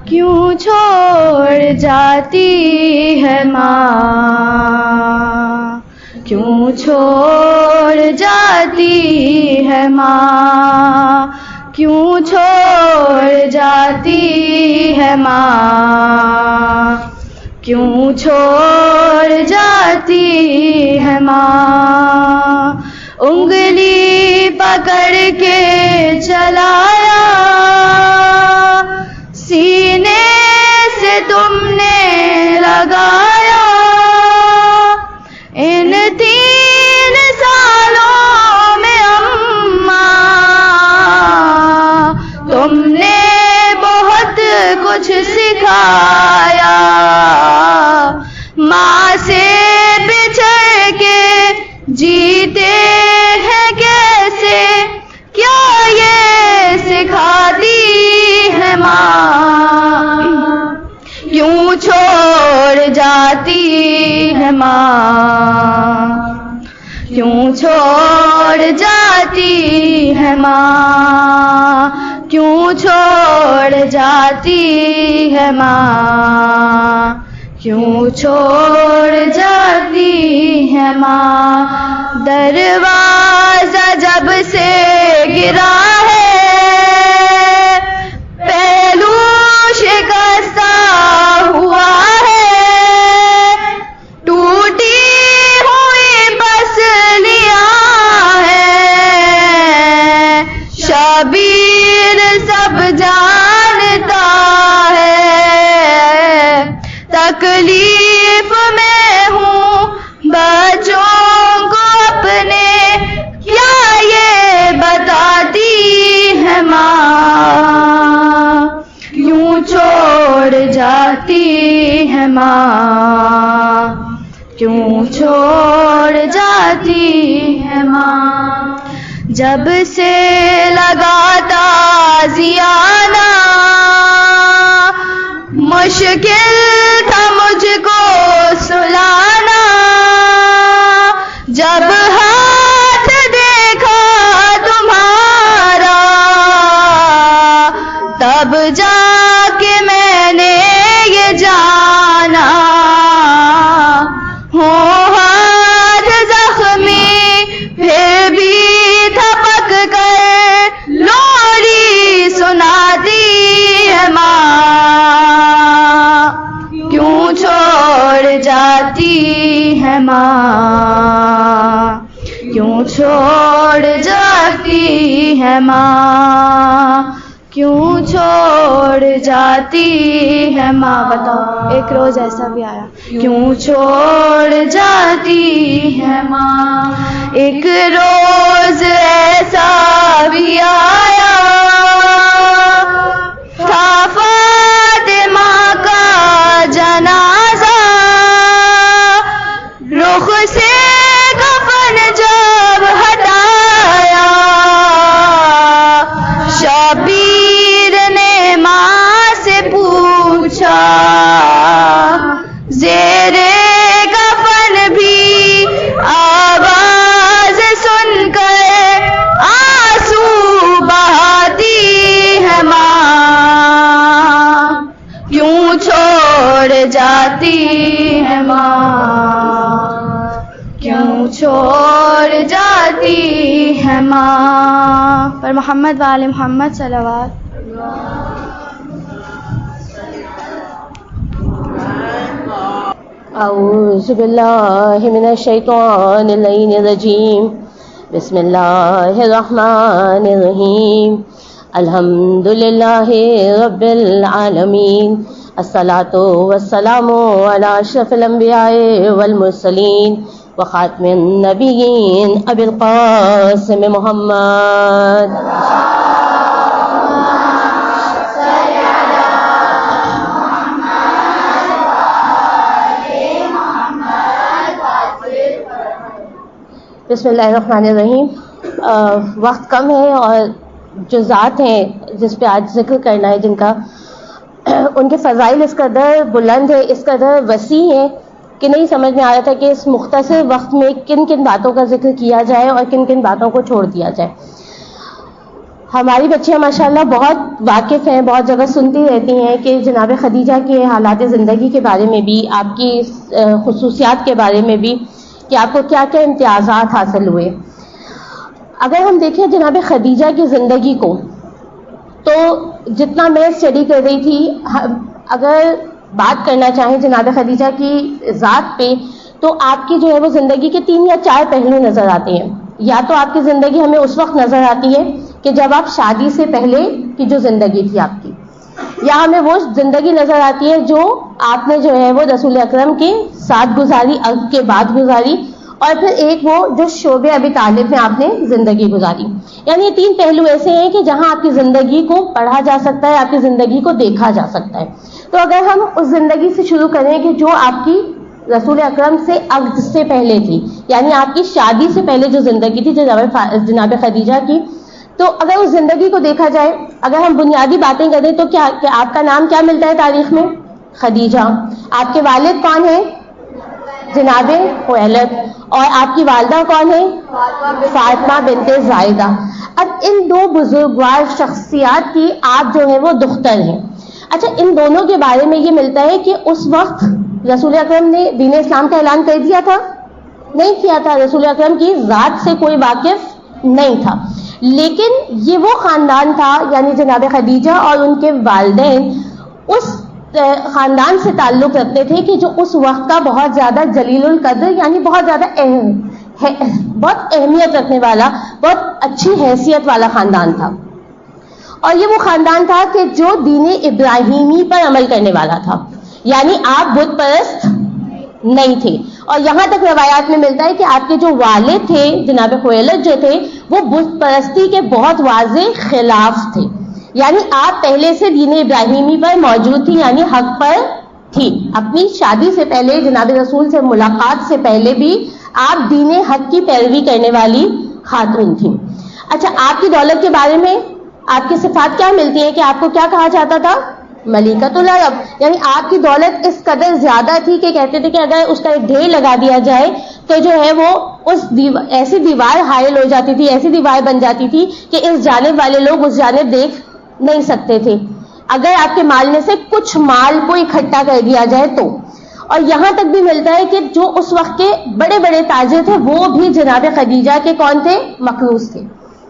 کیوں چھوڑ جاتی ہے ماں، کیوں چھوڑ جاتی ہے ماں، کیوں چھوڑ جاتی ہے ماں، کیوں چھوڑ جاتی ہے ماں، انگلی پکڑ کے چلایا سینے سے تم نے لگایا، ان 3 سالوں میں اماں تم نے بہت کچھ سکھایا، ماں سے بچھڑ کے جیتے ہیں کیسے، کیا یہ سکھاتی ہے ماں، کیوں چھوڑ جاتی ہے ماں، کیوں چھوڑ جاتی ہے ماں، کیوں چھوڑ جاتی ہے ماں، کیوں چھوڑ جاتی ہے ماں، دروازہ جب سے گرا ہے پہلو شکستہ ہوا ہے، ٹوٹی ہوئی پسلیاں ہیں، شبیر سب جانتا ہے، تکلیف میں ہوں بچوں کو اپنے، کیا یہ بتاتی ہے ماں، کیوں چھوڑ جاتی ہے ماں، کیوں چھوڑ جاتی ہے ماں، جب سے لگا تازیانہ مشکل تھا مجھ کو سلانا، جب ہاتھ دیکھا تمہارا تب جا کے میں نے یہ جانا، ہو ہاتھ زخمی پھر بھی تھپک کر لوری سناتی ہے ماں، کیوں چھوڑ جاتی ہے ماں، کیوں چھوڑ جاتی ہے ماں، کیوں چھوڑ جاتی ہے ماں، بتاؤ ایک روز ایسا بھی آیا، کیوں چھوڑ جاتی ہے ماں، ایک روز ایسا بھی آیا تھا فاطمہ کا جنازہ، رخ سے کفن جب ہٹایا شبیر نے ماں سے پوچھا، زیرے کفن بھی آواز سن کر آنسو بہاتی ہے ماں، کیوں چھوڑ جاتی ہے ماں، کیوں چھوڑ جاتی ہے ماں، پر محمد وآل محمد صلوات۔ اعوذ باللہ من الشیطان اللعین الرجیم، بسم اللہ الرحمن الرحیم، الحمد للہ رب العالمین، الصلاۃ والسلام علی اشرف الانبیاء والمرسلین وخاتم النبیین ابی القاسم محمد۔ بسم اللہ الرحمن الرحیم۔ وقت کم ہے اور جو ذات ہیں جس پہ آج ذکر کرنا ہے، جن کا ان کے فضائل اس قدر بلند ہے، اس قدر وسیع ہے کہ نہیں سمجھ میں آ رہا تھا کہ اس مختصر وقت میں کن کن باتوں کا ذکر کیا جائے اور کن کن باتوں کو چھوڑ دیا جائے۔ ہماری بچیاں ماشاءاللہ بہت واقف ہیں، بہت جگہ سنتی رہتی ہیں کہ جناب خدیجہ کے حالات زندگی کے بارے میں بھی، آپ کی خصوصیات کے بارے میں بھی، کہ آپ کو کیا کیا امتیازات حاصل ہوئے. اگر ہم دیکھیں جناب خدیجہ کی زندگی کو، تو جتنا میں اسٹڈی کر رہی تھی، اگر بات کرنا چاہیں جناب خدیجہ کی ذات پہ، تو آپ کی جو ہے وہ زندگی کے 3 یا 4 پہلو نظر آتے ہیں. یا تو آپ کی زندگی ہمیں اس وقت نظر آتی ہے کہ جب آپ شادی سے پہلے کی جو زندگی تھی آپ کی، یا ہمیں وہ زندگی نظر آتی ہے جو آپ نے جو ہے وہ رسول اکرم کے ساتھ گزاری، عقد کے بعد گزاری، اور پھر ایک وہ جو شعب ابی طالب میں آپ نے زندگی گزاری. یعنی یہ 3 پہلو ایسے ہیں کہ جہاں آپ کی زندگی کو پڑھا جا سکتا ہے، آپ کی زندگی کو دیکھا جا سکتا ہے. تو اگر ہم اس زندگی سے شروع کریں کہ جو آپ کی رسول اکرم سے عقد سے پہلے تھی، یعنی آپ کی شادی سے پہلے جو زندگی تھی جناب خدیجہ کی، تو اگر اس زندگی کو دیکھا جائے، اگر ہم بنیادی باتیں کریں تو کیا کہ آپ کا نام کیا ملتا ہے تاریخ میں؟ خدیجہ. آپ کے والد کون ہیں؟ جناب خویلد. اور آپ کی والدہ کون ہے؟ فاطمہ بنت زائدہ. اب ان 2 بزرگوار شخصیات کی آپ جو ہے وہ دختر ہیں. اچھا، ان دونوں کے بارے میں یہ ملتا ہے کہ اس وقت رسول اکرم نے دین اسلام کا اعلان کر دیا تھا؟ نہیں کیا تھا. رسول اکرم کی ذات سے کوئی واقف نہیں تھا، لیکن یہ وہ خاندان تھا، یعنی جناب خدیجہ اور ان کے والدین اس خاندان سے تعلق رکھتے تھے کہ جو اس وقت کا بہت زیادہ جلیل القدر، یعنی بہت زیادہ بہت اہمیت رکھنے والا، بہت اچھی حیثیت والا خاندان تھا. اور یہ وہ خاندان تھا کہ جو دین ابراہیمی پر عمل کرنے والا تھا، یعنی آپ بت پرست نہیں تھے. اور یہاں تک روایات میں ملتا ہے کہ آپ کے جو والد تھے جناب خویلد جو تھے، وہ بت پرستی کے بہت واضح خلاف تھے. یعنی آپ پہلے سے دین ابراہیمی پر موجود تھی، یعنی حق پر تھی. اپنی شادی سے پہلے، جناب رسول سے ملاقات سے پہلے بھی آپ دین حق کی پیروی کرنے والی خاتون تھیں. اچھا، آپ کی دولت کے بارے میں آپ کی صفات کیا ملتی ہیں کہ آپ کو کیا کہا جاتا تھا؟ ملکۃ العرب. یعنی آپ کی دولت اس قدر زیادہ تھی کہ کہتے تھے کہ اگر اس کا ایک ڈھیر لگا دیا جائے تو جو ہے وہ ایسی دیوار حائل ہو جاتی تھی، ایسی دیوار بن جاتی تھی کہ اس جانب والے لوگ اس جانب دیکھ نہیں سکتے تھے، اگر آپ کے مال میں سے کچھ مال کو اکٹھا کر دیا جائے تو. اور یہاں تک بھی ملتا ہے کہ جو اس وقت کے بڑے بڑے تاجر تھے وہ بھی جناب خدیجہ کے کون تھے؟ مقروض تھے.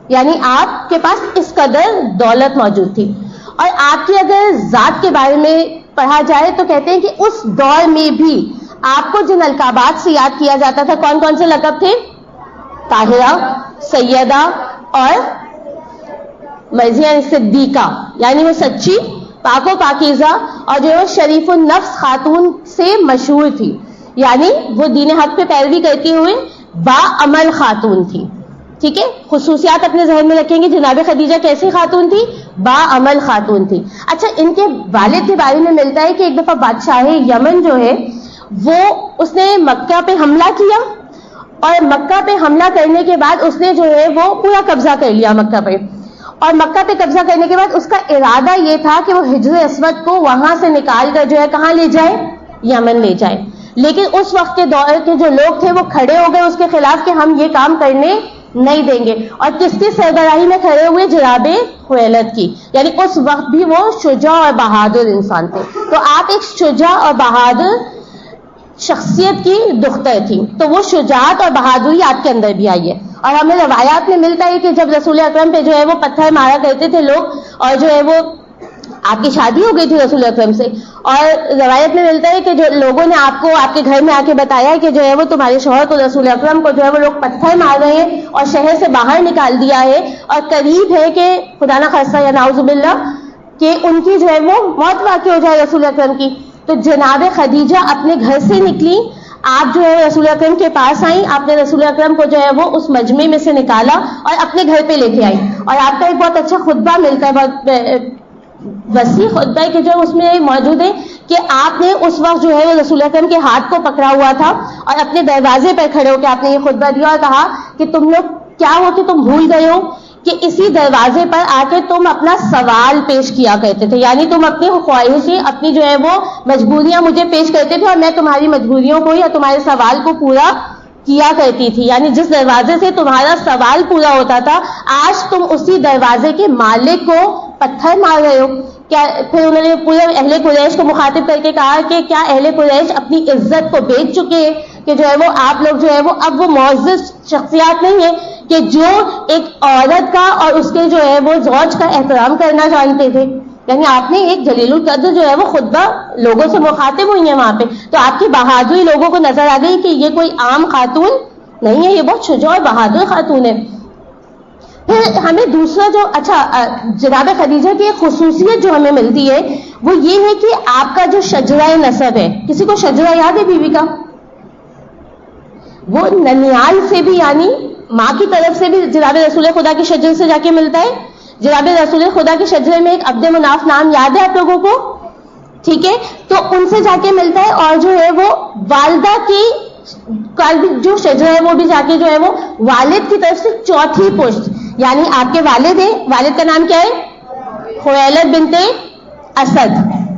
یعنی آپ کے پاس اس قدر دولت موجود تھی. اور آپ کی اگر ذات کے بارے میں پڑھا جائے تو کہتے ہیں کہ اس دور میں بھی آپ کو جن القابات سے یاد کیا جاتا تھا، کون کون سے لقب تھے؟ طاہرہ، سیدہ اور مرضیہ صدیقہ، یعنی وہ سچی، پاک و پاکیزہ، اور جو شریف النفس خاتون سے مشہور تھی. یعنی وہ دین حق پہ پیروی کرتی ہوئے با عمل خاتون تھی. ٹھیک ہے، خصوصیات اپنے ذہن میں رکھیں گے. جناب خدیجہ کیسی خاتون تھی؟ با عمل خاتون تھی. اچھا، ان کے والد کے بارے میں ملتا ہے کہ ایک دفعہ بادشاہ یمن جو ہے وہ اس نے مکہ پہ حملہ کیا، اور مکہ پہ حملہ کرنے کے بعد اس نے جو ہے وہ پورا قبضہ کر لیا مکہ پہ. اور مکہ پہ قبضہ کرنے کے بعد اس کا ارادہ یہ تھا کہ وہ حجر اسود کو وہاں سے نکال کر جو ہے کہاں لے جائے؟ یمن لے جائے. لیکن اس وقت کے دور کے جو لوگ تھے وہ کھڑے ہو گئے اس کے خلاف کہ ہم یہ کام کرنے نہیں دیں گے. اور کس کی سربراہی میں کھڑے ہوئے؟ جناب خویلد کی. یعنی اس وقت بھی وہ شجاع اور بہادر انسان تھے. تو آپ ایک شجاع اور بہادر شخصیت کی دختر تھی، تو وہ شجاعت اور بہادری آپ کے اندر بھی آئی ہے. اور ہمیں روایات میں ملتا ہے کہ جب رسول اکرم پہ جو ہے وہ پتھر مارا کرتے تھے لوگ، اور جو ہے وہ آپ کی شادی ہو گئی تھی رسول اکرم سے، اور روایت میں ملتا ہے کہ جو لوگوں نے آپ کو آپ کے گھر میں آ کے بتایا کہ جو ہے وہ تمہارے شوہر کو، رسول اکرم کو جو ہے وہ لوگ پتھر مار رہے ہیں اور شہر سے باہر نکال دیا ہے، اور قریب ہے کہ خدا نہ خاصہ یا نعوذ باللہ کہ ان کی جو ہے وہ موت واقع ہو جائے رسول اکرم کی. تو جناب خدیجہ اپنے گھر سے نکلی، آپ جو ہے رسول اکرم کے پاس آئیں، آپ نے رسول اکرم کو جو ہے وہ اس مجمع میں سے نکالا اور اپنے گھر پہ لے کے آئی. اور آپ کا ایک بہت اچھا خطبہ ملتا ہے، بہت وسیع خطبہ ہے کہ جو اس میں موجود ہے کہ آپ نے اس وقت جو ہے وہ رسول اکرم کے ہاتھ کو پکڑا ہوا تھا اور اپنے دروازے پر کھڑے ہو کے آپ نے یہ خطبہ دیا اور کہا کہ تم لوگ کیا ہو کہ تم بھول گئے ہو کہ اسی دروازے پر آ کے تم اپنا سوال پیش کیا کرتے تھے. یعنی تم اپنی خواہشیں، اپنی جو ہے وہ مجبوریاں مجھے پیش کرتے تھے، اور میں تمہاری مجبوریوں کو یا تمہارے سوال کو پورا کیا کرتی تھی، یعنی جس دروازے سے تمہارا سوال پورا ہوتا تھا آج تم اسی دروازے کے مالک کو پتھر مار رہے ہو. کیا پھر انہوں نے پورے اہل قریش کو مخاطب کر کے کہا کہ کیا اہل قریش اپنی عزت کو بیچ چکے ہیں کہ جو ہے وہ آپ لوگ جو ہے وہ اب وہ معزز شخصیات نہیں ہیں کہ جو ایک عورت کا اور اس کے جو ہے وہ زوج کا احترام کرنا جانتے تھے. یعنی آپ نے ایک جلیل القدر جو ہے وہ خطبہ لوگوں سے مخاطب ہوئی ہیں وہاں پہ، تو آپ کی بہادری لوگوں کو نظر آ گئی کہ یہ کوئی عام خاتون نہیں ہے، یہ بہت شجاع اور بہادر خاتون ہے. پھر ہمیں دوسرا جو جناب خدیجہ کی ایک خصوصیت جو ہمیں ملتی ہے وہ یہ ہے کہ آپ کا جو شجرہ نسب ہے، کسی کو شجرہ یاد ہے بیوی کا؟ وہ ننیال سے بھی یعنی ماں کی طرف سے بھی جناب رسول خدا کے شجرے سے جا کے ملتا ہے. جناب رسول خدا کے شجرے میں ایک عبد مناف نام یاد ہے آپ لوگوں کو؟ ٹھیک ہے، تو ان سے جا کے ملتا ہے. اور جو ہے وہ والدہ کی جو شجرہ ہے وہ بھی جا کے جو ہے وہ والد کی طرف سے چوتھی پشت، یعنی آپ کے والد ہیں، والد کا نام کیا ہے؟ خویلد بنت اسد.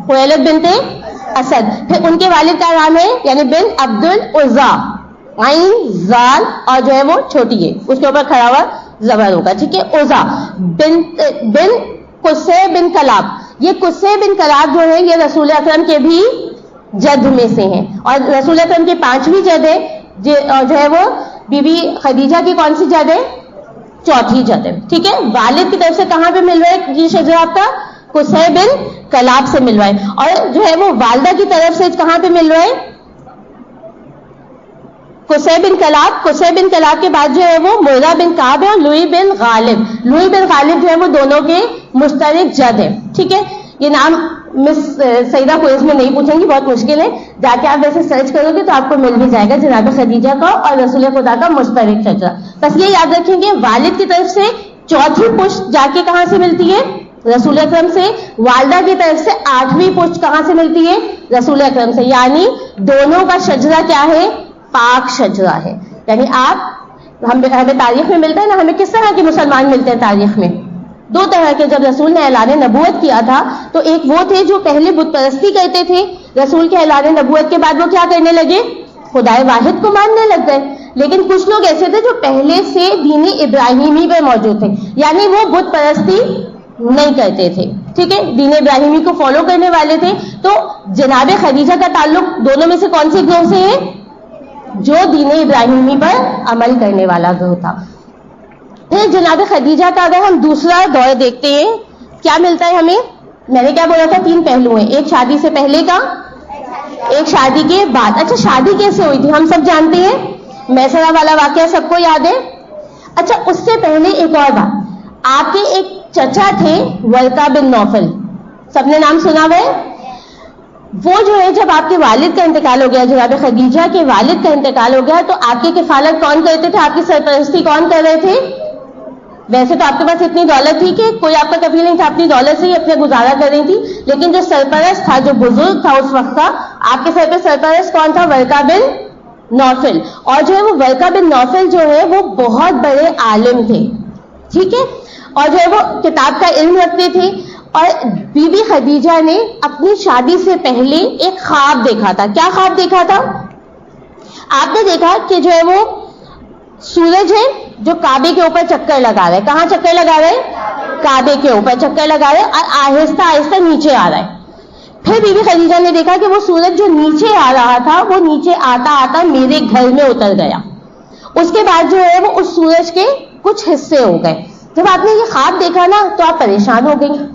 خویلد بنت اسد. پھر ان کے والد کا نام ہے یعنی بن عبد العزا، عین زال اور جو ہے وہ چھوٹی ہے اس کے اوپر کھڑا ہوا زبر ہوگا. ٹھیک ہے، عزا بن قصے بن کلاب. یہ قصے بن کلاب جو ہے یہ رسول اکرم کے بھی جد میں سے ہیں، اور رسول اکرم کی 5ویں جد ہے جو ہے وہ بی بی خدیجہ کی کون سی جد ہے؟ چوتھی جد ہے. ٹھیک ہے، والد کی طرف سے کہاں پہ مل رہا ہے یہ شجرہ آپ کا؟ قصے بن کلاب سے مل رہا ہے. اور جو ہے وہ والدہ کی طرف سے کہاں پہ مل رہا ہے؟ قصے بن کلاب. قصے بن کلاب کے بعد جو ہے وہ مرہ بن کعب ہے اور لوئی بن غالب. لوئی بن غالب جو ہے وہ دونوں کے مشترک جد ہے. ٹھیک ہے، یہ نام مس سیدہ کوئز میں نہیں پوچھیں گی، بہت مشکل ہے، جا کے آپ ویسے سرچ کرو گے تو آپ کو مل بھی جائے گا جناب خدیجہ کا اور رسول خدا کا مشترک شجرہ. بس یہ یاد رکھیں گے والد کی طرف سے چوتھی پشت جا کے کہاں سے ملتی ہے؟ رسول اکرم سے. والدہ کی طرف سے 8ویں پشت کہاں سے ملتی ہے؟ رسول اکرم سے. یعنی دونوں کا شجرہ کیا ہے؟ پاک شجرہ ہے. یعنی ہمیں تاریخ میں ملتا ہے نا، ہمیں کس طرح کے مسلمان ملتے ہیں تاریخ میں؟ 2 طرح کے. جب رسول نے اعلان نبوت کیا تھا تو ایک وہ تھے جو پہلے بت پرستی کرتے تھے، رسول کے اعلان نبوت کے بعد وہ کیا کرنے لگے؟ خدائے واحد کو ماننے لگ گئے. لیکن کچھ لوگ ایسے تھے جو پہلے سے دین ابراہیمی پہ موجود تھے، یعنی وہ بت پرستی نہیں کرتے تھے. ٹھیک ہے، دین ابراہیمی کو فالو کرنے والے تھے. تو جناب خدیجہ کا تعلق دونوں میں سے کون سے گروہ سے ہے؟ جو دین ابراہیمی پر عمل کرنے والا گروہ تھا. پھر جناب خدیجہ کا اگر ہم دوسرا دور دیکھتے ہیں کیا ملتا ہے ہمیں؟ میں نے کیا بولا تھا؟ 3 پہلو ہیں، ایک شادی سے پہلے کا، ایک شادی کے بعد. اچھا، شادی کیسے ہوئی تھی ہم سب جانتے ہیں، میسرہ والا واقعہ سب کو یاد ہے. اچھا، اس سے پہلے ایک اور بات، آپ کے ایک چچا تھے ورقہ بن نوفل، سب نے نام سنا ہوا ہے. وہ جو ہے جب آپ کے والد کا انتقال ہو گیا، جناب خدیجہ کے والد کا انتقال ہو گیا، تو آپ کی کفالت کون کرتے تھے؟ آپ کی سرپرستی کون کر رہے تھے؟ ویسے تو آپ کے پاس اتنی دولت تھی کہ کوئی آپ کا کبھی نہیں تھا، اپنی دولت سے ہی اپنا گزارا کر رہی تھی، لیکن جو سرپرست تھا، جو بزرگ تھا اس وقت کا، آپ کے سر پہ سرپرست کون تھا؟ ورقہ بن نوفل. اور جو ہے وہ ورقہ بن نوفل جو ہے وہ بہت بڑے عالم تھے. ٹھیک ہے، اور جو ہے وہ کتاب کا علم رکھتے تھے. اور بی بی خدیجہ نے اپنی شادی سے پہلے ایک خواب دیکھا تھا. کیا خواب دیکھا تھا؟ آپ نے دیکھا کہ جو ہے وہ سورج ہے جو کعبے کے اوپر چکر لگا رہا ہے. کہاں چکر لگا رہا ہے؟ کعبے کے اوپر چکر لگا رہا ہے اور آہستہ آہستہ نیچے آ رہا ہے. پھر بی بی خدیجہ نے دیکھا کہ وہ سورج جو نیچے آ رہا تھا وہ نیچے آتا آتا میرے گھر میں اتر گیا. اس کے بعد جو ہے وہ اس سورج کے کچھ حصے ہو گئے. جب آپ نے یہ خواب دیکھا نا تو آپ پریشان ہو گئی.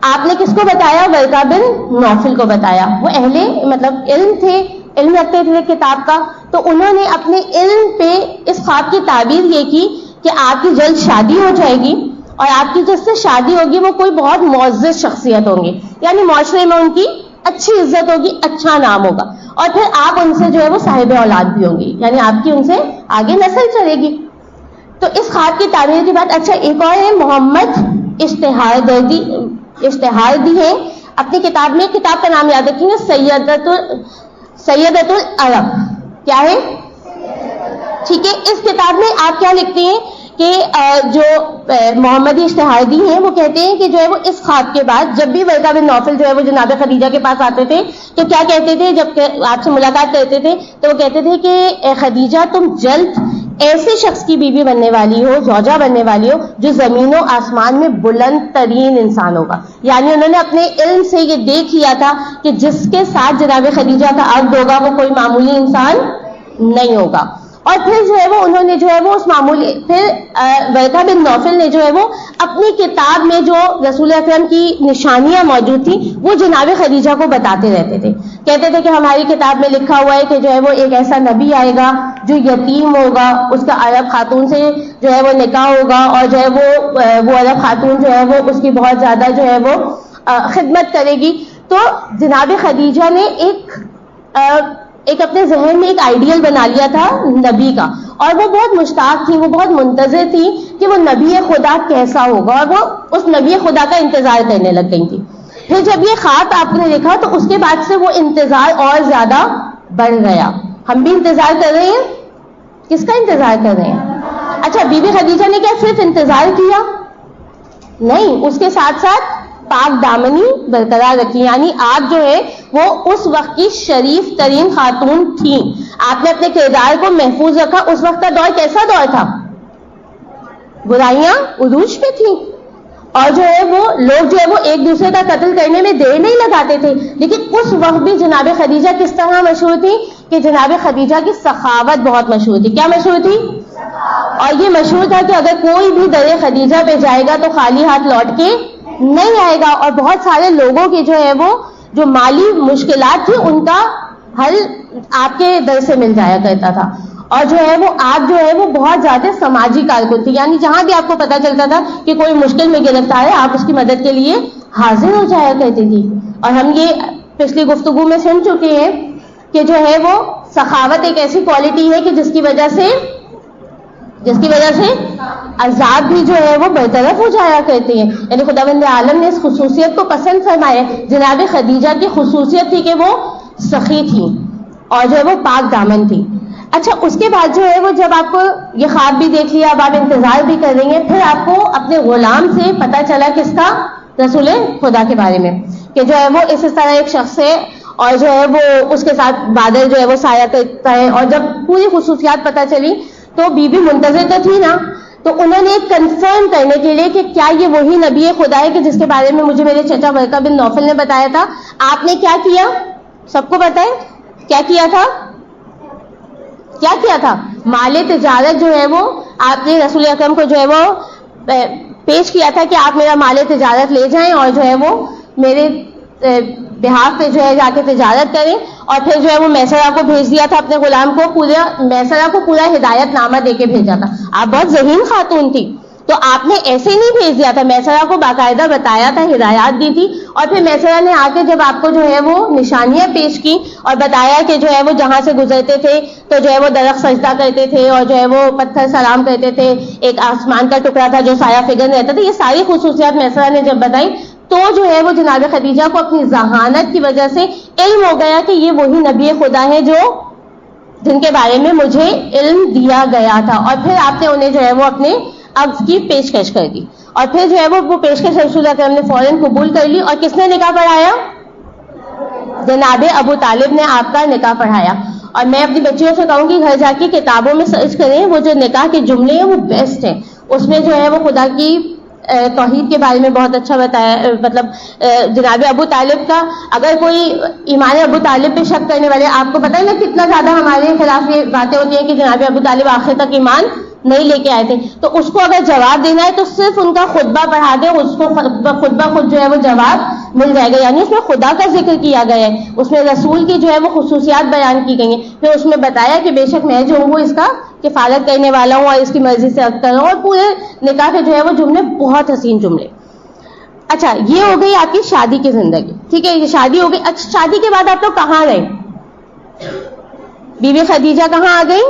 آپ نے کس کو بتایا؟ ورقہ بن نوفل کو بتایا. وہ علم تھے، علم رکھتے تھے کتاب کا. تو انہوں نے اپنے علم پہ اس خواب کی تعبیر یہ کی کہ آپ کی جلد شادی ہو جائے گی اور آپ کی جس سے شادی ہوگی وہ کوئی بہت معزز شخصیت ہوں گی، یعنی معاشرے میں ان کی اچھی عزت ہوگی، اچھا نام ہوگا، اور پھر آپ ان سے جو ہے وہ صاحب اولاد بھی ہوں گی، یعنی آپ کی ان سے آگے نسل چلے گی. تو اس خواب کی تعبیر کے بعد اچھا ایک اور ہے محمد اشتہار دی ہے اپنی کتاب میں. کتاب کا نام یاد رکھیں گے، سیدۃ العرب. کیا ہے؟ ٹھیک ہے، اس کتاب میں آپ کیا لکھتے ہیں کہ جو محمدی اشتہادی ہیں وہ کہتے ہیں کہ جو ہے وہ اس خواب کے بعد جب بھی ورقہ بن نوفل جو ہے وہ جناب خدیجہ کے پاس آتے تھے تو کیا کہتے تھے، جب آپ سے ملاقات کرتے تھے تو وہ کہتے تھے کہ اے خدیجہ تم جلد ایسے شخص کی بیوی بننے والی ہو، زوجہ بننے والی ہو جو زمین و آسمان میں بلند ترین انسان ہوگا. یعنی انہوں نے اپنے علم سے یہ دیکھ لیا تھا کہ جس کے ساتھ جناب خدیجہ کا عقد ہوگا وہ کوئی معمولی انسان نہیں ہوگا. اور پھر جو ہے وہ انہوں نے جو ہے وہ اس معمولی پھر ورقہ بن نوفل نے جو ہے وہ اپنی کتاب میں جو رسول اکرم کی نشانیاں موجود تھیں وہ جناب خدیجہ کو بتاتے رہتے تھے. کہتے تھے کہ ہماری کتاب میں لکھا ہوا ہے کہ جو ہے وہ ایک ایسا نبی آئے گا جو یتیم ہوگا، اس کا عرب خاتون سے جو ہے وہ نکاح ہوگا، اور جو ہے وہ عرب خاتون جو ہے وہ اس کی بہت زیادہ جو ہے وہ خدمت کرے گی. تو جناب خدیجہ نے ایک اپنے ذہن میں ایک آئیڈیل بنا لیا تھا نبی کا، اور وہ بہت مشتاق تھی، وہ بہت منتظر تھی کہ وہ نبی خدا کیسا ہوگا، اور وہ اس نبی خدا کا انتظار کرنے لگ گئی تھی. پھر جب یہ خواب آپ نے دیکھا تو اس کے بعد سے وہ انتظار اور زیادہ بڑھ گیا. ہم بھی انتظار کر رہے ہیں. کس کا انتظار کر رہے ہیں؟ اچھا، بی بی خدیجہ نے کیا صرف انتظار کیا؟ نہیں، اس کے ساتھ ساتھ پاک دامنی برقرار رکھی. یعنی آپ جو ہے وہ اس وقت کی شریف ترین خاتون تھیں. آپ نے اپنے کردار کو محفوظ رکھا. اس وقت کا دور کیسا دور تھا؟ برائیاں عروج پہ تھیں، اور جو ہے وہ لوگ جو ہے وہ ایک دوسرے کا قتل کرنے میں دیر نہیں لگاتے تھے. لیکن اس وقت بھی جناب خدیجہ کس طرح مشہور تھی کہ جناب خدیجہ کی سخاوت بہت مشہور تھی. کیا مشہور تھی؟ اور یہ مشہور تھا کہ اگر کوئی بھی در خدیجہ پہ جائے گا تو خالی ہاتھ لوٹ کے نہیں آئے گا. اور بہت سارے لوگوں کی جو ہے وہ جو مالی مشکلات تھی ان کا حل آپ کے در سے مل جایا کرتا تھا. اور جو ہے وہ آپ جو ہے وہ بہت زیادہ سماجی کارکن تھی. یعنی جہاں بھی آپ کو پتا چلتا تھا کہ کوئی مشکل میں گرفتار ہے آپ اس کی مدد کے لیے حاضر ہو جایا کرتی تھی. اور ہم یہ پچھلی گفتگو میں سن چکے ہیں کہ جو ہے وہ سخاوت ایک ایسی کوالٹی ہے کہ جس کی وجہ سے عذاب بھی جو ہے وہ برطرف ہو جایا کرتے ہیں. یعنی خداوند عالم نے اس خصوصیت کو پسند فرمایا. جناب خدیجہ کی خصوصیت تھی کہ وہ سخی تھی اور جو ہے وہ پاک دامن تھی. اچھا، اس کے بعد جو ہے وہ جب آپ کو یہ خواب بھی دیکھ لیا، اب آپ انتظار بھی کر رہی ہیں، پھر آپ کو اپنے غلام سے پتہ چلا کس کا؟ رسول خدا کے بارے میں، کہ جو ہے وہ اس طرح ایک شخص ہے اور جو ہے وہ اس کے ساتھ بادل جو ہے وہ سایہ کرتا ہے. اور جب پوری خصوصیات پتہ چلی تو بی بی منتظر تو تھی نا، تو انہوں نے کنفرم کرنے کے لیے کہ کیا یہ وہی نبی خدا ہے کہ جس کے بارے میں مجھے میرے چچا ورقہ بن نوفل نے بتایا تھا. آپ نے کیا کیا؟ سب کو پتہ ہے کیا کیا تھا؟ مال تجارت جو ہے وہ آپ نے رسول اکرم کو جو ہے وہ پیش کیا تھا کہ آپ میرا مال تجارت لے جائیں اور جو ہے وہ میرے بہاف پہ جو ہے جا کے تجارت کریں. اور پھر جو ہے وہ میسرہ کو بھیج دیا تھا اپنے غلام کو، میسرہ کو پورا ہدایت نامہ دے کے بھیجا تھا. آپ بہت ذہین خاتون تھی تو آپ نے ایسے نہیں بھیج دیا تھا، میسرہ کو باقاعدہ بتایا تھا، ہدایات دی تھی. اور پھر میسرہ نے آ کے جب آپ کو جو ہے وہ نشانیاں پیش کی اور بتایا کہ جو ہے وہ جہاں سے گزرتے تھے تو جو ہے وہ درخت سجدہ کرتے تھے اور جو ہے وہ پتھر سلام کرتے تھے، ایک آسمان کا ٹکڑا تھا جو سایہ فگن رہتا تھا. یہ ساری خصوصیات میسرہ نے جب بتائی تو جو ہے وہ جناب خدیجہ کو اپنی ذہانت کی وجہ سے علم ہو گیا کہ یہ وہی نبی خدا ہے جن کے بارے میں مجھے علم دیا گیا تھا. اور پھر آپ نے انہیں جو ہے وہ اپنے عقد کی پیشکش کر دی. اور پھر جو ہے وہ پیشکش رسول اکرم نے فوراً قبول کر لی. اور کس نے نکاح پڑھایا؟ جناب ابو طالب نے آپ کا نکاح پڑھایا. اور میں اپنی بچیوں سے کہوں گی گھر جا کے کتابوں میں سرچ کریں، وہ جو نکاح کے جملے ہیں وہ بیسٹ ہیں. اس میں جو ہے وہ خدا کی توحید کے بارے میں بہت اچھا بتایا. مطلب جناب ابو طالب کا، اگر کوئی ایمان ابو طالب پہ شک کرنے والے، آپ کو پتہ ہے نا کتنا زیادہ ہمارے خلاف یہ باتیں ہوتی ہیں کہ جناب ابو طالب آخر تک ایمان نہیں لے کے آئے تھے. تو اس کو اگر جواب دینا ہے تو صرف ان کا خطبہ پڑھا دیں، اس کو خود بخود جو ہے وہ جواب مل جائے گا. یعنی اس میں خدا کا ذکر کیا گیا ہے، اس میں رسول کی جو ہے وہ خصوصیات بیان کی گئی ہیں. پھر اس میں بتایا کہ بے شک میں جو ہوں وہ اس کا کفالت کرنے والا ہوں اور اس کی مرضی سے عقد کر رہا ہوں. اور پورے نکاح کے جو ہے وہ جملے بہت حسین جملے. اچھا، یہ ہو گئی آپ کی شادی کی زندگی، ٹھیک ہے، یہ شادی ہو گئی. اچھا، شادی کے بعد آپ لوگ کہاں گئے؟ بی بی خدیجہ کہاں آ گئی؟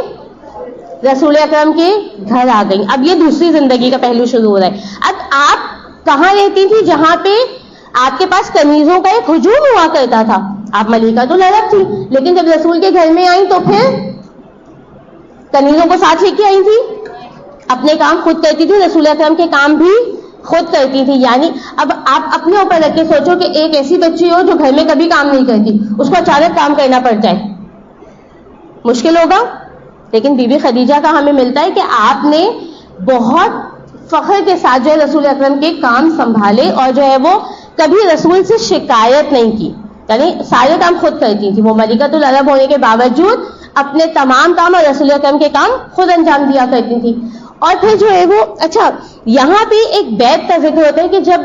رسول اکرم کے گھر آ گئی. اب یہ دوسری زندگی کا پہلو شروع ہو رہا ہے. اب آپ کہاں رہتی تھی جہاں پہ آپ کے پاس کنیزوں کا ایک ہجوم ہوا کرتا تھا؟ آپ ملیکہ تو لڑک تھی، لیکن جب رسول کے گھر میں آئیں تو پھر کنیزوں کو ساتھ لے کے آئی تھی. اپنے کام خود کرتی تھی, رسول اکرم کے کام بھی خود کرتی تھی. یعنی اب آپ اپنے اوپر رکھ کے سوچو کہ ایک ایسی بچی ہو جو گھر میں کبھی کام نہیں کرتی, اس کو اچانک کام کرنا پڑ جائے, مشکل ہوگا. لیکن بی بی خدیجہ کا ہمیں ملتا ہے کہ آپ نے بہت فخر کے ساتھ جو ہے رسول اکرم کے کام سنبھالے, اور جو ہے وہ کبھی رسول سے شکایت نہیں کی, یعنی سارے کام خود کرتی تھی. وہ ملکۃ العرب ہونے کے باوجود اپنے تمام کام اور رسول اکرم کے کام خود انجام دیا کرتی تھی. اور پھر جو ہے وہ اچھا یہاں پہ ایک بیت کا ذکر ہوتا ہے کہ جب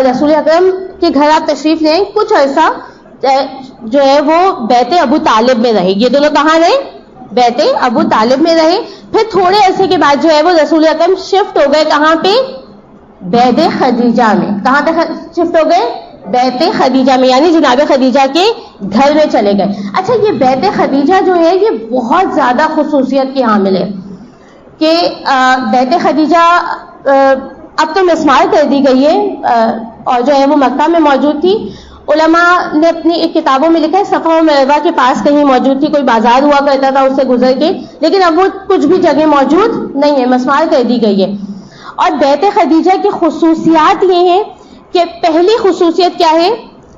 رسول اکرم کے گھر آپ تشریف لیں, کچھ عرصہ جو ہے وہ بیت ابو طالب میں رہے. یہ دونوں کہاں رہے؟ بیت ابو طالب میں رہے. پھر تھوڑے عرصے کے بعد جو ہے وہ رسول اکرم شفٹ ہو گئے کہاں پہ؟ بیت خدیجہ میں. کہاں پہ شفٹ ہو گئے؟ بیت خدیجہ میں, یعنی جناب خدیجہ کے گھر میں چلے گئے. اچھا یہ بیت خدیجہ جو ہے یہ بہت زیادہ خصوصیت کی حامل ہے کہ بیت خدیجہ اب تو مسمار کر دی گئی ہے, اور جو ہے وہ مکہ میں موجود تھی. علماء نے اپنی ایک کتابوں میں لکھا ہے صفا و مروا کے پاس کہیں موجود تھی, کوئی بازار ہوا کرتا تھا اس سے گزر کے, لیکن اب وہ کچھ بھی جگہ موجود نہیں ہے, مسمار کر دی گئی ہے. اور بیت خدیجہ کی خصوصیات یہ ہیں کہ پہلی خصوصیت کیا ہے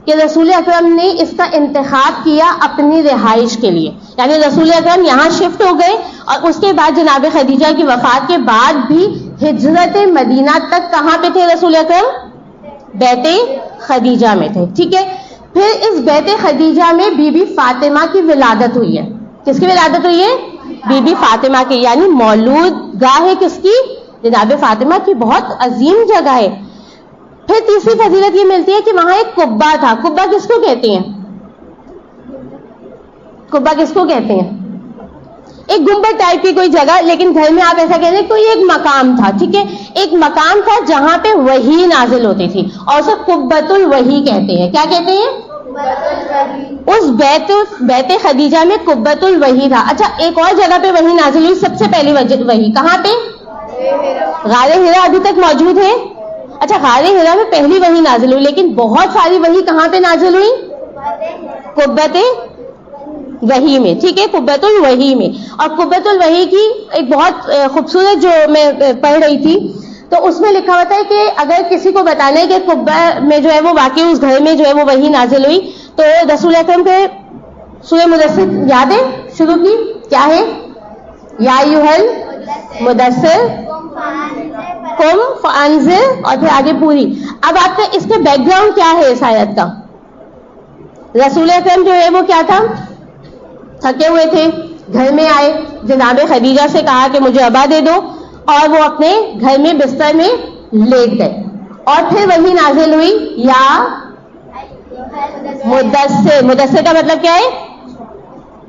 کہ رسول اکرم نے اس کا انتخاب کیا اپنی رہائش کے لیے. یعنی رسول اکرم یہاں شفٹ ہو گئے, اور اس کے بعد جناب خدیجہ کی وفات کے بعد بھی ہجرت مدینہ تک کہاں پہ تھے رسول اکرم؟ بیت خدیجہ میں تھے. ٹھیک ہے, پھر اس بیت خدیجہ میں بی بی فاطمہ کی ولادت ہوئی ہے. کس کی ولادت ہوئی ہے؟ بی بی فاطمہ کی, یعنی مولود گاہ ہے کس کی؟ جناب فاطمہ کی. بہت عظیم جگہ ہے. پھر تیسری فضیلت یہ ملتی ہے کہ وہاں ایک قبہ تھا. قبہ کس کو کہتے ہیں؟ قبہ کس کو کہتے ہیں؟ ایک گنبد ٹائپ کی کوئی جگہ, لیکن گھر میں آپ ایسا کہتے ہیں کوئی ایک مقام تھا. ٹھیک ہے, ایک مقام تھا جہاں پہ وحی نازل ہوتی تھی, اور اسے قبۃ الوحی کہتے ہیں. کیا کہتے ہیں؟ اس بیت خدیجہ میں قبۃ الوحی تھا. اچھا ایک اور جگہ پہ وحی نازل ہوئی, سب سے پہلی وحی کہاں پہ؟ غار حرا ابھی تک موجود ہے. اچھا غار حرا میں پہلی وحی نازل ہوئی, لیکن بہت ساری وحی کہاں پہ نازل ہوئی؟ قبۃ وحی میں. ٹھیک ہے, قبۃ الوحی میں. اور قبۃ الوحی کی ایک بہت خوبصورت جو میں پڑھ رہی تھی, تو اس میں لکھا ہوتا ہے کہ اگر کسی کو بتانا ہے کہ قبہ میں جو ہے وہ واقعی اس گھر میں جو ہے وہ وحی نازل ہوئی, تو رسول اکرم کے سورہ مدثر یاد ہے شروع کی کیا ہے؟ یا ایھا المدثر قم فانذر, اور پھر آگے پوری. اب آپ کا اس کا بیک گراؤنڈ کیا ہے اس آیت کا؟ رسول اکرم جو ہے وہ کیا تھا؟ تھکے ہوئے تھے, گھر میں آئے, جناب خدیجہ سے کہا کہ مجھے عبا دے دو, اور وہ اپنے گھر میں بستر میں لیٹ گئے. اور پھر وہی نازل ہوئی یا مدثر. مدثر کا مطلب کیا ہے؟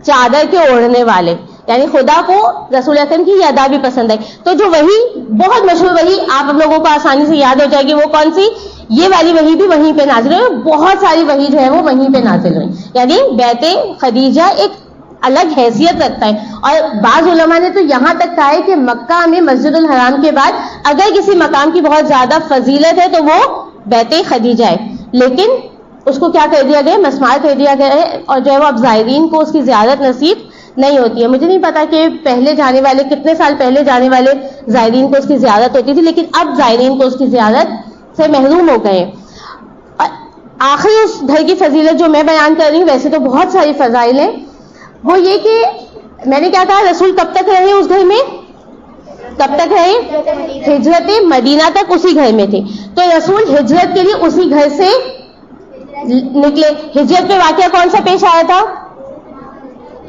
چادر کے اوڑھنے والے. یعنی خدا کو رسول اکرم کی یہ ادا بھی پسند ہے. تو جو وہی بہت مشہور وہی آپ لوگوں کو آسانی سے یاد ہو جائے گی, وہ کون سی؟ یہ والی وحی بھی وہیں پہ نازل ہوئی. بہت ساری وحی جو ہے وہ وہیں پہ نازل ہوئی. یعنی بیت خدیجہ ایک الگ حیثیت رکھتا ہے. اور بعض علماء نے تو یہاں تک کہا ہے کہ مکہ میں مسجد الحرام کے بعد اگر کسی مقام کی بہت زیادہ فضیلت ہے تو وہ بیت خدیجہ ہے, لیکن اس کو کیا کر دیا گیا؟ مسمار کر دیا گیا ہے, اور جو ہے وہ اب زائرین کو اس کی زیارت نصیب نہیں ہوتی ہے. مجھے نہیں پتا کہ پہلے جانے والے کتنے سال پہلے جانے والے زائرین کو اس کی زیارت ہوتی تھی, لیکن اب زائرین کو اس کی زیارت سے محروم ہو گئے. آخری اس گھر کی فضیلت جو میں بیان کر رہی ہوں, ویسے تو بہت ساری فضائل ہیں, وہ یہ کہ میں نے کیا کہا, رسول کب تک رہے اس گھر میں؟ کب تک رہے؟ ہجرت مدینہ تک اسی گھر میں تھے. تو رسول ہجرت کے لیے اسی گھر سے نکلے. ہجرت پہ واقعہ کون سا پیش آیا تھا؟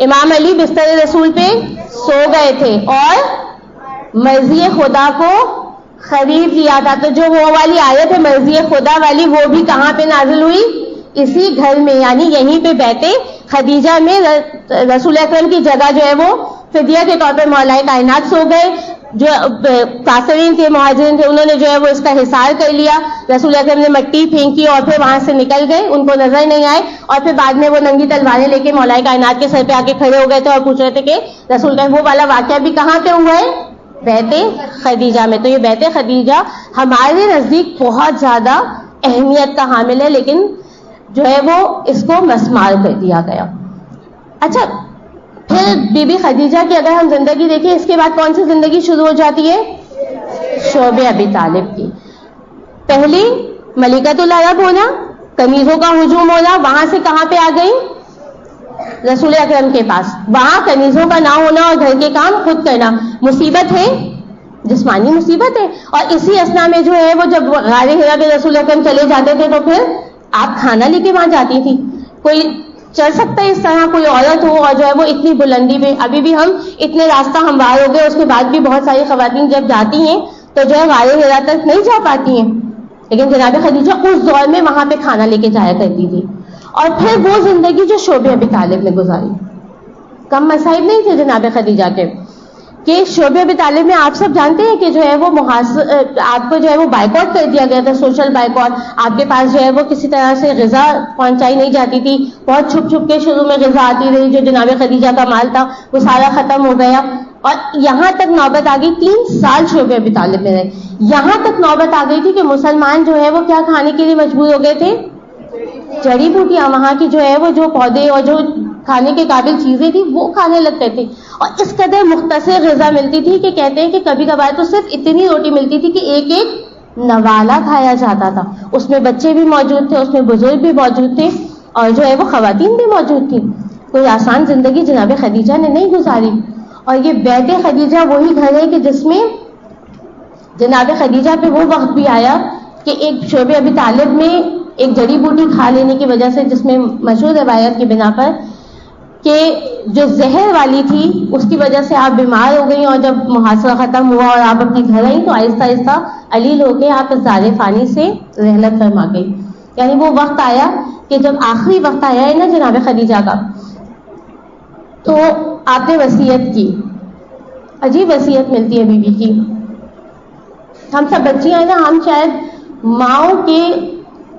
امام علی بستر رسول پہ سو گئے تھے اور مرضی خدا کو خرید لیا تھا. تو جو وہ والی آیت ہے مرضی خدا والی, وہ بھی کہاں پہ نازل ہوئی؟ اسی گھر میں, یعنی یہیں پہ بیت خدیجہ میں رسول اکرم کی جگہ جو ہے وہ فدیہ کے طور پر مولا کائنات سو گئے. جو کافرین تھے, مہاجرین تھے, انہوں نے جو ہے وہ اس کا حصار کر لیا. رسول اکرم نے مٹی پھینکی اور پھر وہاں سے نکل گئے, ان کو نظر نہیں آئے, اور پھر بعد میں وہ ننگی تلواریں لے کے مولا کائنات کے سر پہ آ کے کھڑے ہو گئے تھے اور پوچھ رہے تھے کہ رسول کا وہ والا واقعہ بھی کہاں پہ ہوا ہے؟ بیت خدیجہ میں. تو یہ بیت خدیجہ ہمارے نزدیک بہت زیادہ اہمیت کا حامل ہے, لیکن جو ہے وہ اس کو مسمار کر دیا گیا. اچھا پھر بی بی خدیجہ کی اگر ہم زندگی دیکھیں, اس کے بعد کون سی زندگی شروع ہو جاتی ہے؟ شعب ابی طالب کی. پہلی ملکۃ العرب ہونا, کنیزوں کا ہجوم ہونا, وہاں سے کہاں پہ آ گئی؟ رسول اکرم کے پاس. وہاں کنیزوں کا نہ ہونا اور گھر کے کام خود کرنا مصیبت ہے, جسمانی مصیبت ہے. اور اسی اسنا میں جو ہے وہ جب غار حرا پہ رسول اکرم چلے جاتے تھے تو پھر آپ کھانا لے کے وہاں جاتی تھی. کوئی چل سکتا ہے اس طرح کوئی عورت ہو اور جو ہے وہ اتنی بلندی پہ؟ ابھی بھی ہم اتنے راستہ ہموار ہو گئے, اس کے بعد بھی بہت ساری خواتین جب جاتی ہیں تو جو ہے غار حرا تک نہیں جا پاتی ہیں, لیکن جناب خدیجہ اس دور میں وہاں پہ کھانا لے کے جایا کرتی تھی. اور پھر وہ زندگی جو شعب ابی طالب نے گزاری, کم مصائب نہیں تھے جناب خدیجہ کے. کہ شعب ابی طالب میں آپ سب جانتے ہیں کہ جو ہے وہ آپ کو جو ہے وہ بائیکاٹ کر دیا گیا تھا, سوشل بائیکاٹ. آپ کے پاس جو ہے وہ کسی طرح سے غذا پہنچائی نہیں جاتی تھی, بہت چھپ چھپ کے شروع میں غذا آتی رہی, جو جناب خدیجہ کا مال تھا وہ سارا ختم ہو گیا. اور یہاں تک نوبت آ گئی, 3 سال شعب ابی طالب میں رہے, یہاں تک نوبت آ گئی تھی کہ مسلمان جو ہے وہ کیا کھانے کے لیے مجبور ہو گئے تھے؟ جڑی بوٹیاں. وہاں کی جو ہے وہ جو پودے اور جو کھانے کے قابل چیزیں تھی وہ کھانے لگتے تھے. اور اس قدر مختصر غذا ملتی تھی کہ کہتے ہیں کہ کبھی کبھار تو صرف اتنی روٹی ملتی تھی کہ ایک ایک نوالا کھایا جاتا تھا. اس میں بچے بھی موجود تھے, اس میں بزرگ بھی موجود تھے, اور جو ہے وہ خواتین بھی موجود تھیں. کوئی آسان زندگی جناب خدیجہ نے نہیں گزاری. اور یہ بیت خدیجہ وہی گھر ہے کہ جس میں جناب خدیجہ پہ وہ وقت بھی آیا کہ ایک شعب ابی طالب میں ایک جڑی بوٹی کھا لینے کی وجہ سے, جس میں مشہور روایت کی بنا پر کہ جو زہر والی تھی اس کی وجہ سے آپ بیمار ہو گئی, اور جب محاصرہ ختم ہوا اور آپ اپنے گھر آئیں تو آہستہ آہستہ علیل ہو کے آپ اس زار فانی سے رحلت فرما گئی. یعنی وہ وقت آیا کہ جب آخری وقت آیا ہے نا جناب خدیجہ کا, تو آپ نے وصیت کی. عجیب وصیت ملتی ہے بیوی کی. ہم سب بچیاں ہیں نا, ہم شاید ماؤں کے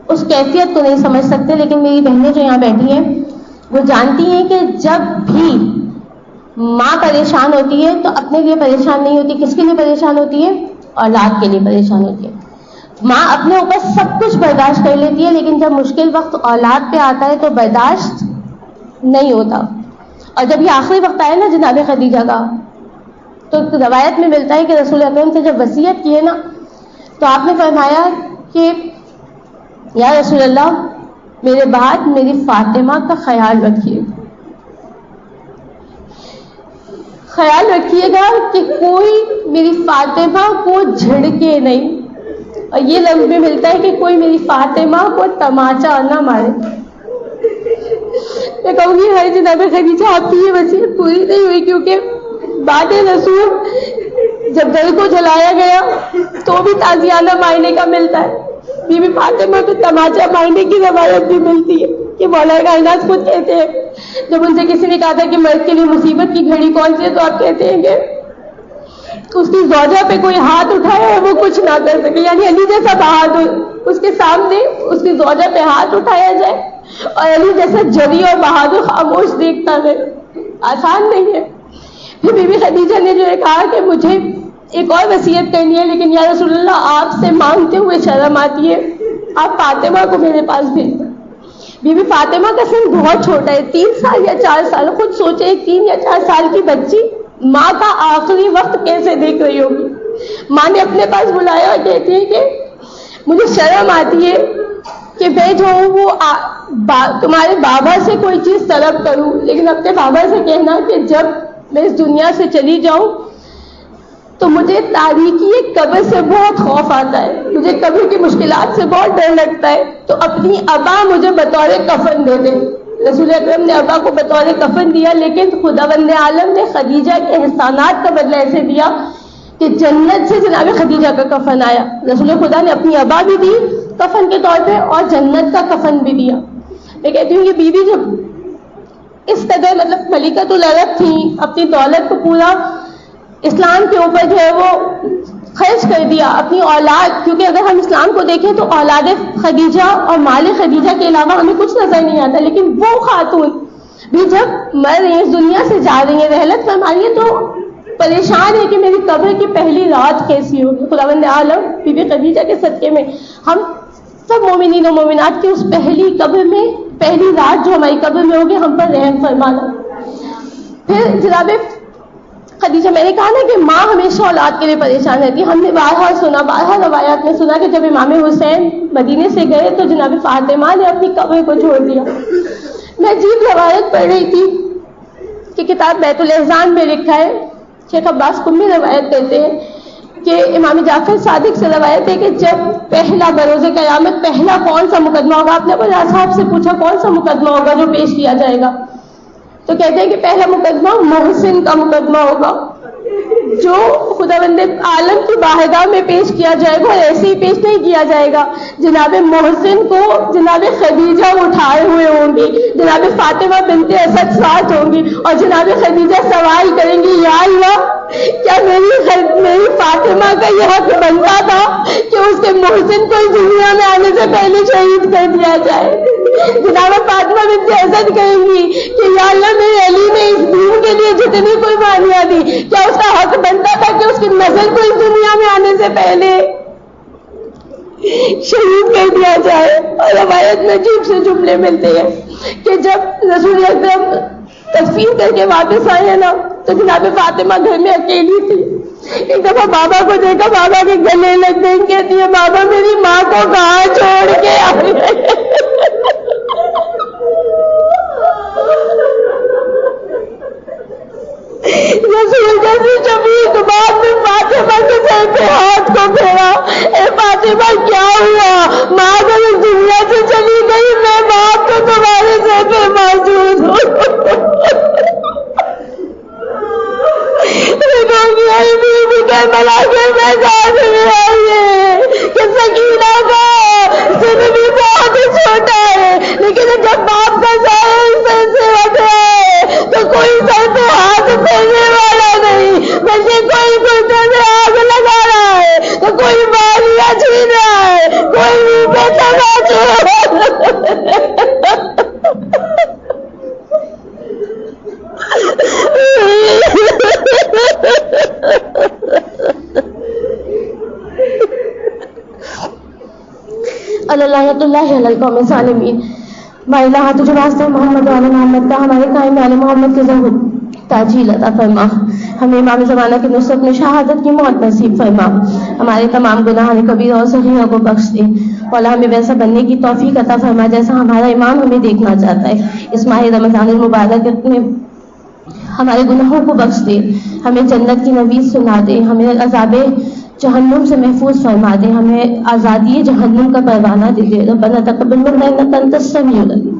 اس کیفیت کو نہیں سمجھ سکتے, لیکن میری بہنیں جو یہاں بیٹھی ہیں وہ جانتی ہیں کہ جب بھی ماں پریشان ہوتی ہے تو اپنے لیے پریشان نہیں ہوتی. کس کے لیے پریشان ہوتی ہے؟ اولاد کے لیے پریشان ہوتی ہے. ماں اپنے اوپر سب کچھ برداشت کر لیتی ہے, لیکن جب مشکل وقت اولاد پہ آتا ہے تو برداشت نہیں ہوتا. اور جب یہ آخری وقت آیا نا جناب خدیجہ کا, تو روایت میں ملتا ہے کہ رسول اکرم سے جب وصیت کی ہے نا تو آپ نے فرمایا کہ یا رسول اللہ, میرے بعد میری فاطمہ کا خیال رکھیے, خیال رکھیے گا کہ کوئی میری فاطمہ کو جھڑکے نہیں. اور یہ لفظ بھی ملتا ہے کہ کوئی میری فاطمہ کو تماچا نہ مارے. میں کہوں گی ہر جناب خدیجہ آپ کی یہ وصیت پوری نہیں ہوئی, کیونکہ بعد رسول جب دل کو جلایا گیا تو بھی تازیانہ مارنے کا ملتا ہے. بی بی فاطمہ کو تماچا مارنے کی روایت بھی ملتی ہے کہ مولا کائنات خود کہتے ہیں, جب ان سے کسی نے کہا تھا کہ مرد کے لیے مصیبت کی گھڑی کون سی ہے, تو آپ کہتے ہیں کہ اس کی زوجہ پہ کوئی ہاتھ اٹھائے اور وہ کچھ نہ کر سکے. یعنی علی جیسا بہادر, اس کے سامنے اس کی زوجہ پہ ہاتھ اٹھایا جائے اور علی جیسا جری اور بہادر خاموش دیکھتا ہے, آسان نہیں ہے. پھر بی بی خدیجہ نے جو ہے کہا کہ مجھے ایک اور وصیت کرنی ہے, لیکن یا رسول اللہ آپ سے مانگتے ہوئے شرم آتی ہے, آپ فاطمہ کو میرے پاس بھیج دیں. بی بی فاطمہ کا سن بہت چھوٹا ہے, 3 سال یا 4 سال. خود سوچے 3 یا 4 سال کی بچی ماں کا آخری وقت کیسے دیکھ رہی ہوگی. ماں نے اپنے پاس بلایا اور کہتی ہے کہ مجھے شرم آتی ہے کہ میں جو ہوں وہ تمہارے بابا سے کوئی چیز طلب کروں, لیکن اپنے بابا سے کہنا کہ جب میں اس دنیا سے چلی جاؤں تو مجھے تاریکی قبر سے بہت خوف آتا ہے, مجھے قبر کی مشکلات سے بہت ڈر لگتا ہے, تو اپنی ابا مجھے بطور کفن دے دیں. رسول اکرم نے ابا کو بطور کفن دیا, لیکن خداوند عالم نے خدیجہ کے احسانات کا بدلہ ایسے دیا کہ جنت سے جناب خدیجہ کا کفن آیا. رسول خدا نے اپنی ابا بھی دی کفن کے طور پہ اور جنت کا کفن بھی دیا. میں کہتی ہوں کہ بیوی جب اس قدر مطلب ملکۃ العرب تھی, اپنی دولت کو پورا اسلام کے اوپر جو ہے وہ خرچ کر دیا, اپنی اولاد, کیونکہ اگر ہم اسلام کو دیکھیں تو اولاد خدیجہ اور مال خدیجہ کے علاوہ ہمیں کچھ نظر نہیں آتا, لیکن وہ خاتون بھی جب مر رہی ہیں, اس دنیا سے جا رہی ہیں, رحلت فرما رہی ہیں, تو پریشان ہے کہ میری قبر کی پہلی رات کیسی ہوگی. خداوند عالم بی بی خدیجہ کے صدقے میں ہم سب مومنین و مومنات کی اس پہلی قبر میں پہلی رات جو ہماری قبر میں ہوگی ہم پر رحم فرمانا. پھر جناب خدیجہ، میں نے کہا نا کہ ماں ہمیشہ اولاد کے لیے پریشان رہتی ہے. ہم نے بارہا روایات میں سنا کہ جب امام حسین مدینے سے گئے تو جناب فاطمہ نے اپنی قبر کو چھوڑ دیا. میں عجیب روایت پڑھ رہی تھی کہ کتاب بیت الاحزان میں لکھا ہے، شیخ عباس قمی روایت کرتے ہیں کہ امام جعفر صادق سے روایت ہے کہ جب پہلا بروز قیامت پہلا کون سا مقدمہ ہوگا، آپ نے اپنے اصحاب سے پوچھا کون سا مقدمہ ہوگا جو پیش کیا جائے گا، تو کہتے ہیں کہ پہلا مقدمہ محسن کا مقدمہ ہوگا جو خداوند عالم کی بارگاہ میں پیش کیا جائے گا. اور ایسے ہی پیش نہیں کیا جائے گا، جناب محسن کو جناب خدیجہ اٹھائے ہوئے ہوں گی، جناب فاطمہ بنت اسد ساتھ ہوں گی، اور جناب خدیجہ سوال کریں گی یا اللہ کیا میری فاطمہ کا یہ حق بنتا تھا کہ اس کے محسن کو اس دنیا میں آنے سے پہلے شہید کر دیا جائے. جناب فاطمہ بنت اسد کہیں گی کہ یا اللہ میرے علی نے اس دین کے لیے جتنی قربانیاں دی، کیا اس کا حق بنتا تھا کہ اس کی نسل کو اس دنیا میں آنے سے پہلے شہید کر دیا جائے. اور روایت میں عجیب سے جملے ملتے ہیں کہ جب رسول اکرم تدفین کر کے واپس آئے نا تو جناب فاطمہ گھر میں اکیلی تھی. ایک دفعہ بابا کو دیکھا، بابا کے گلے لگ گئی، کہتی ہے بابا میری ماں کو کہاں چھوڑ کے آئے. رسول جیسے شفیق بعد میں فاطمہ کے سر پہ ہاتھ کو پھیرا، اے فاطمہ کیا ہوا؟ ماں اگر اس دنیا سے چلی گئی، میں باپ تو تمہارے سر پہ موجود ہوں. کربلا کے میدان میں آئیے کہ سکینہ کا سن بھی بہت چھوٹا ہے، لیکن جب باپ کا سایہ سر سے ہٹ ہے تو کوئی سر پہ ہاتھ پھیرنے والا نہیں، بلکہ کوئی گردے میں آگ لگا رہا ہے تو کوئی بالیاں چھین رہا ہے، کوئی منہ پہ تماچے. اللہ علیہ القوم الظالمین. مائلہ تجھے واسطہ محمد و علی محمد کا ہمارے قائم علی محمد کے ظہور تاجیل عطا فرما. ہمیں امام زمانہ کی نصرت میں شہادت کی موت نصیب فرما. ہمارے تمام گناہوں کبیرہ اور صغیرہ کو بخش دے. مولا ہمیں ویسا بننے کی توفیق عطا فرما جیسا ہمارا امام ہمیں دیکھنا چاہتا ہے. اس ماہ رمضان المبارک میں ہمارے گناہوں کو بخش دے، ہمیں جنت کی نوید سنا دے، ہمیں عذاب جہنم سے محفوظ فرما دے، ہمیں آزادی جہنم کا پروانہ دے دے. ربنا تقبل منا انک انت السمیع العلیم.